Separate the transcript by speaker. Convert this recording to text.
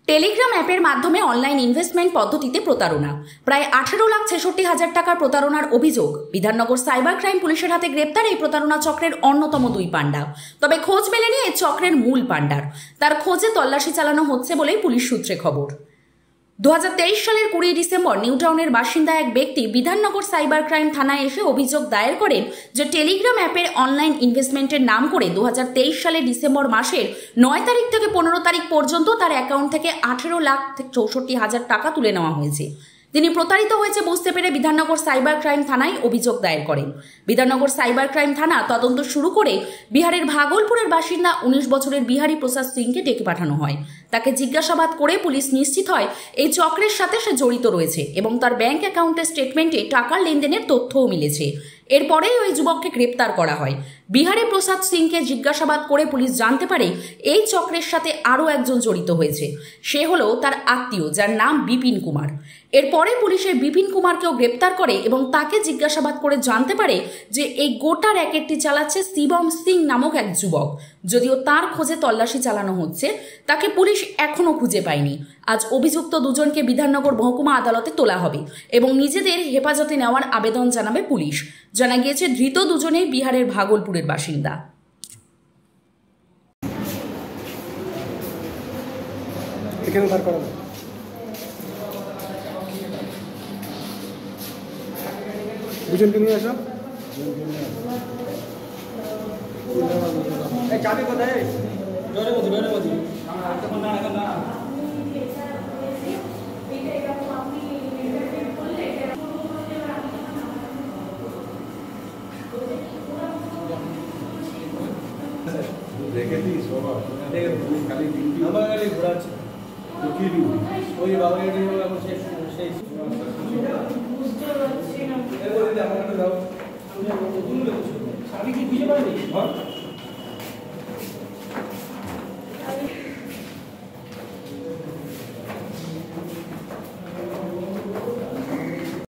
Speaker 1: Telegram অ্যাপের মাধ্যমে online investment পদ্ধতিতে প্রতারণা। প্রায় 18,66,000 টাকার প্রতারণার অভিযোগ। বিধাননগর সাইবার ক্রাইম পুলিশের হাতে গ্রেপ্তার এই প্রতারণা চক্রের অন্যতম দুই পাণ্ডা। তবে খোঁজ মেলেনি এই চক্রের মূল পাণ্ডার। তার খোঁজে তল্লাশি চালানো হচ্ছে বলেই পুলিশ সূত্রে খবর। 2023 সালের 20 ডিসেম্বর নিউটাউনের বাসিন্দা এক ব্যক্তি বিধাননগর সাইবার ক্রাইম থানায় এসে অভিযোগ দায়ের করেন যে টেলিগ্রাম অ্যাপের অনলাইন ইনভেস্টমেন্টের নাম করে 2023 সালের ডিসেম্বর মাসের 9 তারিখ থেকে 15 তারিখ পর্যন্ত তার অ্যাকাউন্ট থেকে 18,64,000 টাকা তুলে নেওয়া হয়েছে। তিনি প্রতারিত হয়েছে বুঝতে পেরে বিধাননগর সাইবার ক্রাইম থানায় অভিযোগ দায়ের করেন। বিধাননগর সাইবার ক্রাইম থানা তদন্ত শুরু করে বিহারের ভাগলপুরের বাসিন্দা 19 বছরের বিহারী প্রসাদ সিংকে ডেকে পাঠানো হয়। তাকে জিজ্ঞাসাবাদ করে পুলিশ নিশ্চিত হয় এই চক্রের সাথে সে জড়িত রয়েছে এবং তার ব্যাংক অ্যাকাউন্টের স্টেটমেন্টে টাকার লেনদেনের তথ্যও মিলেছে। এরপরেই ওই যুবককে গ্রেপ্তার করা হয়। বিহারী প্রসাদ সিংকে জিজ্ঞাসাবাদ করে পুলিশ জানতে পারে এই চক্রের সাথে আরও একজন জড়িত হয়েছে। সে হলো তার আত্মীয়, যার নাম বিপিন কুমার। এরপরে পুলিশের বিপিন কুমারকেও গ্রেপ্তার করে এবং তাকে জিজ্ঞাসাবাদ করে জানতে পারে যে এই গোটা র্যাকেটটি চালাচ্ছে শিবম সিং নামক এক যুবক। যদিও তার খোঁজে তল্লাশি চালানো হচ্ছে, তাকে পুলিশ এখনও খুঁজে পায়নি। আজ অভিযুক্ত দুজনকে বিধাননগর মহকুমা আদালতে তোলা হবে এবং নিজেদের হেফাজতে নেওয়ার আবেদন জানাবে পুলিশ। জানা গিয়েছে ধৃত দুজনেই বিহারের ভাগলপুরের বাসিন্দা।
Speaker 2: দুজনকে নিয়ে আসো। চাবি কোথায়? ডরে বলছি। দেখে দিস বাবা, খালি আমার গাড়ি ঘোরাচ্ছে তো কি ডিউটি ওই বাবা গাড়ি এখন শেষ আমি কি বুঝে পাইনি।